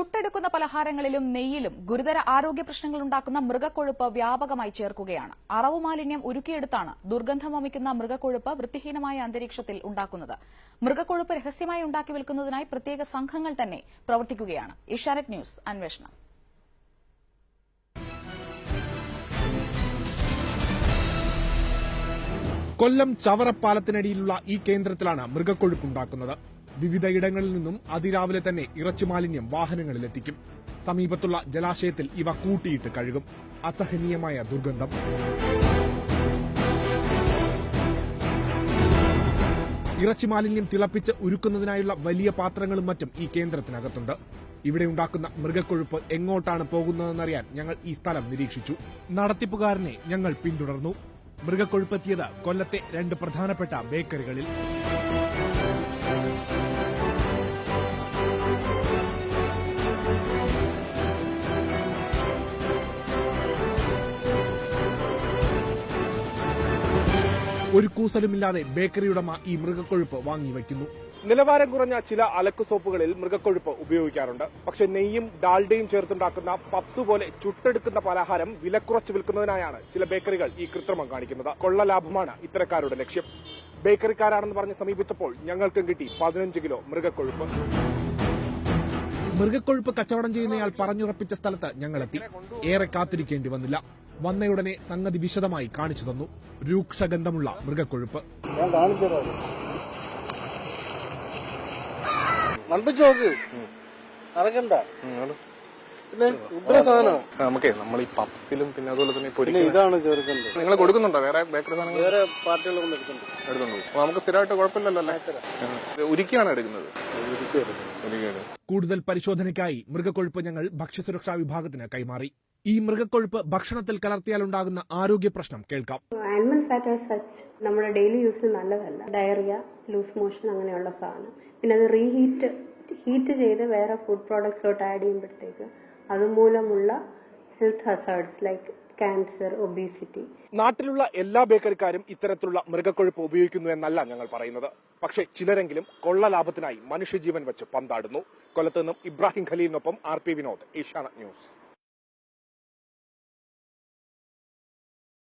ചുട്ടെടുക്കുന്ന പലഹാരങ്ങളിലും നെയ്യിലും ഗുരുതര ആരോഗ്യ പ്രശ്നങ്ങൾ ഉണ്ടാക്കുന്ന മൃഗക്കൊഴുപ്പ് വ്യാപകമായി ചേർക്കുകയാണ്. അറവുമാലിന്യം ഉരുക്കിയെടുത്താണ് ദുർഗന്ധം വമിക്കുന്ന മൃഗക്കൊഴുപ്പ് വൃത്തിഹീനമായ അന്തരീക്ഷത്തിൽ ഉണ്ടാക്കുന്നത്. മൃഗക്കൊഴുപ്പ് രഹസ്യമായി ഉണ്ടാക്കി വിൽക്കുന്നതിനായി പ്രത്യേക സംഘങ്ങൾ തന്നെ പ്രവർത്തിക്കുകയാണ്. ഏഷ്യാനെറ്റ് ന്യൂസ് അന്വേഷണം. കൊല്ലം ചവറപ്പാലത്തിനടിയിലുള്ള ഈ കേന്ദ്രത്തിലാണ് മൃഗക്കൊഴുപ്പുണ്ടാക്കുന്നത്. വിവിധയിടങ്ങളിൽ നിന്നും അതിരാവിലെ തന്നെ ഇറച്ചി മാലിന്യം വാഹനങ്ങളിലെത്തിക്കും. സമീപത്തുള്ള ജലാശയത്തിൽ ഇവ കൂട്ടിയിട്ട് കഴുകും. അസഹനീയമായ ദുർഗന്ധം. ഇറച്ചി മാലിന്യം തിളപ്പിച്ച് ഉരുക്കുന്നതിനായുള്ള വലിയ പാത്രങ്ങളും മറ്റും ഈ കേന്ദ്രത്തിനകത്തുണ്ട്. ഇവിടെ ഉണ്ടാക്കുന്ന മൃഗക്കൊഴുപ്പ് എങ്ങോട്ടാണ് പോകുന്നതെന്നറിയാൻ ഞങ്ങൾ ഈ സ്ഥലം നിരീക്ഷിച്ചു. നടത്തിപ്പുകാരനെ ഞങ്ങൾ പിന്തുടർന്നു. മൃഗക്കൊഴുപ്പെത്തിയത് കൊല്ലത്തെ 2 പ്രധാനപ്പെട്ട ബേക്കറികളിൽ. ഒരു കൂസലുമില്ലാതെ ബേക്കറി ഉടമ ഈ മൃഗക്കൊഴുപ്പ് വാങ്ങിവയ്ക്കുന്നു. നിലവാരം കുറഞ്ഞ ചില അലക്കു സോപ്പുകളിൽ മൃഗക്കൊഴുപ്പ് ഉപയോഗിക്കാറുണ്ട്. പക്ഷെ നെയ്യും ഡാൽഡയും ചേർത്തുണ്ടാക്കുന്ന പപ്സ് പോലെ ചുട്ടെടുക്കുന്ന പലഹാരം വിലക്കുറച്ച് വിൽക്കുന്നതിനായാണ് ചില ബേക്കറികൾ ഈ കൃത്രിമം കാണിക്കുന്നത്. കൊള്ള ലാഭമാണ് ഇത്തരക്കാരുടെ ലക്ഷ്യം. ബേക്കറിക്കാരാണെന്ന് പറഞ്ഞ് സമീപിച്ചപ്പോൾ ഞങ്ങൾക്കും കിട്ടി 15 കിലോ മൃഗക്കൊഴുപ്പ്. മൃഗക്കൊഴുപ്പ് കച്ചവടം ചെയ്യുന്നയാൾ പറഞ്ഞുറപ്പിച്ച സ്ഥലത്ത് ഞങ്ങളെത്തി. ഏറെ കാത്തിരിക്കേണ്ടി വന്നില്ല. വന്നയുടനെ സംഗതി വിശദമായി കാണിച്ചു തന്നു. രൂക്ഷഗന്ധമുള്ള മൃഗക്കൊഴുപ്പ്. നമുക്ക് നമ്മൾ ഈ പപ്സിലും പിന്നെ അതുപോലെ തന്നെ ഇതാണ് ചേർക്കുന്നത്. നിങ്ങൾ കൊടുക്കുന്നുണ്ടോ വേറെ ബേക്കറി സാധനങ്ങൾ? വേറെ പാർട്ടികളൊന്നും എടുക്കുന്നുണ്ട്. നമുക്ക് സ്ഥിരമായിട്ട് കുഴപ്പമില്ലല്ലോ. ഉരുക്കിയാണ് എടുക്കുന്നത്. കൂടുതൽ പരിശോധനയ്ക്കായി മൃഗക്കൊഴുപ്പ് ഞങ്ങൾ ഭക്ഷ്യസുരക്ഷാ വിഭാഗത്തിന് കൈമാറി. ഈ മൃഗക്കൊഴുപ്പ് ഭക്ഷണത്തിൽ കലർത്തിയാലുണ്ടാകുന്ന ആരോഗ്യ പ്രശ്നം കേൾക്കാം. ആനിമൽ ഫാറ്റ് ആസ് സച്ച് നമ്മുടെ ഡെയിലി യൂസിന് നല്ലതല്ല. ഡയറിയ, ലൂസ് മോഷൻ അങ്ങനെയുള്ള സാധനം. പിന്നെ അത് ഹീറ്റ് ചെയ്ത് വേറെ ഫുഡ് പ്രോഡക്ട്സിലോട്ട് ആഡ് ചെയ്യുമ്പോഴത്തേക്ക് അതുമൂലമുള്ള health hazards like cancer, obesity. നാട്ടിലുള്ള എല്ലാ ബേക്കറിക്കാരും ഇത്തരത്തിലുള്ള മൃഗക്കൊഴുപ്പ് ഉപയോഗിക്കുന്നു എന്നല്ല ഞങ്ങൾ പറയുന്നത്. പക്ഷേ ചിലരെങ്കിലും കൊള്ള ലാഭത്തിനായി മനുഷ്യജീവൻ വെച്ച് പന്താടുന്നു. കൊല്ലത്ത് നിന്നും ഇബ്രാഹിം ഖലീലിനൊപ്പം RP വിനോദ്, ഏഷ്യാനെറ്റ് ന്യൂസ്.